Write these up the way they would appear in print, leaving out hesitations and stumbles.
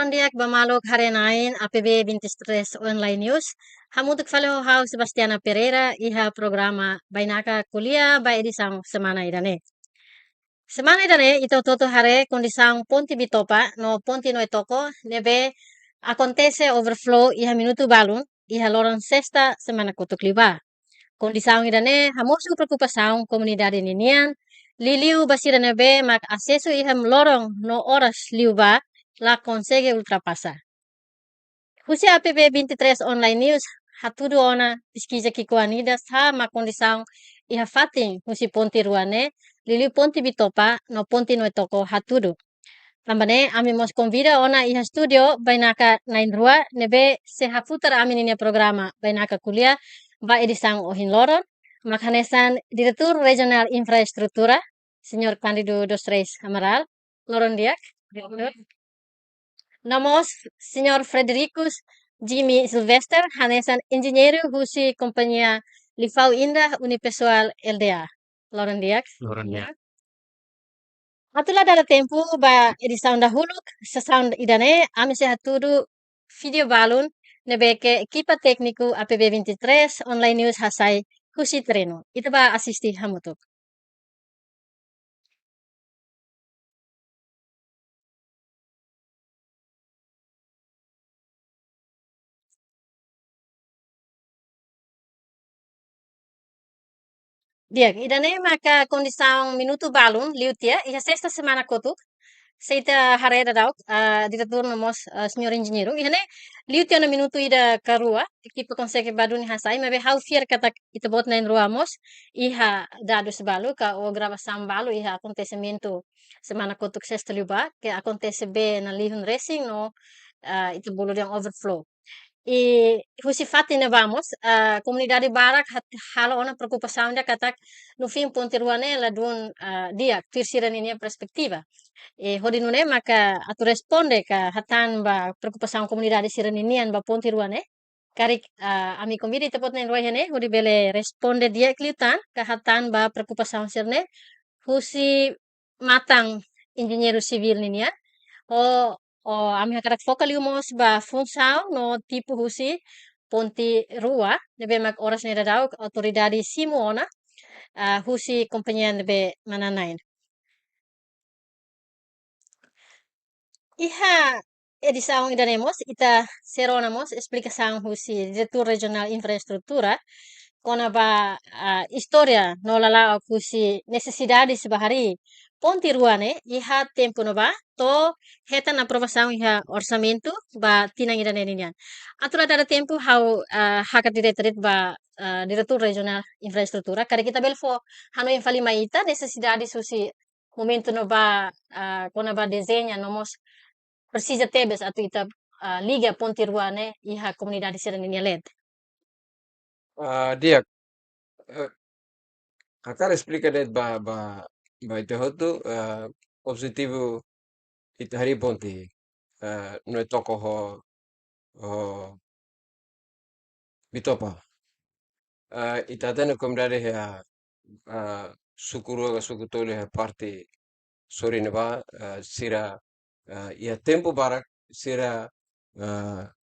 Loron diak bamalog harenain APB 23 online news. Hamutuk faleo hau Sebastiana Pereira iha programa bainaka kuliah ba edisang semana idane. Semana idane ito toto hare kondisang ponti bitopa no ponti no etoko nebe acontece overflow iha minutu balun iha loron sexta semana kutuk liba. Kondisang idane hamosu preocupação comunidade ninian liliu basira nebe mak acesso iham lorong no horas liuba la consegue ultrapassa. Husi APB 23 online news hatudu ona pesquisa kikuanidas ha mak kondisang iha fatin husi ponti ruane liliu ponti bitopa no ponti no etoko hatudu. Tambane ami mos convida ona iha studio bainaka nain rua nebe se hafutar ami ninia programa bainaka kuliah ba edisang ohin loron makanesan Direktur Regional Infraestrutura Senyor Candido dos Reis Amaral loron diak Direktur. Namos Senyor Fredericus Jimmy Sylvester hanesan engenheiro husi companhia Lifau Indah Unipessoal LDA loron diak. Loron ya. Atulah dada tempo ba edição da Huluk, sessão idane, ami se hatudu video balun, nebeke equipa técnico APB 23, online news hasai, husi treino. Itu ba asisti hamutuk. Dia, idane maka condição minuto balun, liutia, iha sexta semana kotuk, seita hareda dauk, diretor nomos senhor engenheiro, ihane liutia na minuto ida karua, equipa consegue badun hasai, mebe hau fier kata ita bot na ruamos, iha dados balu, ka o gravação balu, iha acontecimento semana kotuk sexta liuba, que acontece be na lihun racing no, ita bolo yang overflow. E husi fati na vamos, a comunidade barak halo ona preocupação dia katak no fim ponte ruane la dun dia tirsiran ini perspektiva. E hodinune maka atu responde ka hatan ba preocupação comunidade siraninian ba ponte ruane. Karik ami convida te potnen rohene hodi bele responde dia klitan ka hatan ba preocupação sirne husi matang engenheiro civil ninia. O ami hakarak focal umos ba função no tipo husi ponti rua nebe mak oras neda daw autoridade Simona husi companhia nebe mananain. Iha edição idaremos ita seronamos explicação husi diretor regional infraestrutura kona ba história no lala husi necessidades bahari ponti ruane iha tempo no ba to hetan aprovação iha orçamento ba tinang ida nenian. Atura dada tempo hau haka diretorit ba diretor regional infraestrutura kada kita belfo hano yang fali maita necessidades husi momento no ba kona ba desenha nomos precisa tebes atu ita liga ponti ruane iha comunidade seraninia led. Dia, kakak explica det ba ite hotu positivo ite hari ponti no toko ho bitopa. Ita tene komdare ya sukuru sukutole ya parti sorine ba sira ia tempo barak sira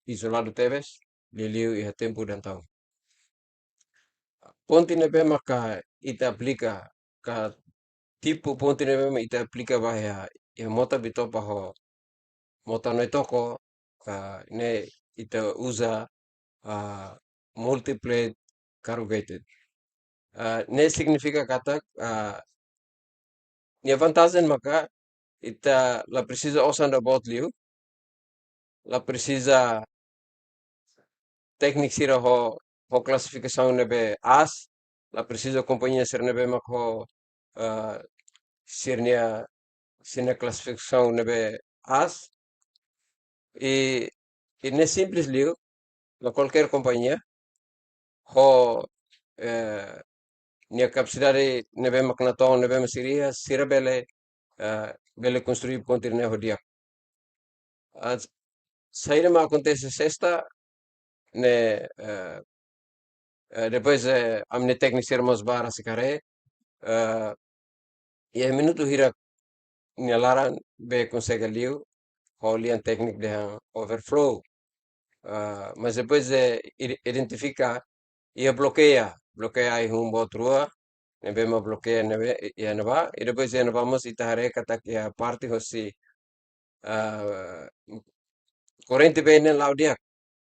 isolado teves liliu ia tempo dan tau. Ponti nebe maka ita aplica ka tipo ponti nebe ita aplica ba ya mota bitopa ho mota no toko ne ita usa multiplate corrugated. Ne significa kata ne vantagem maka ita la precisa osan da bot liu la precisa teknik sira ho classificação nebe as la precisa companhia ser nebe mak ho sirnia classificação nebe as e ne simples liu la qualquer companhia ho nia capacidade nebe mak na ton nebe masiria sira bele construir pontir ne ho dia saída ma acontece sexta ne depois amne teknik sira mos bara sikare e minuto hira nia laran be consegue liu Holian teknik de overflow. Mas depois identifica ia bloqueia aí um outro, ne bema bloqueia ia neba, e depois ia neba mas itahare kata que a parte hosi corrente bem lá o dia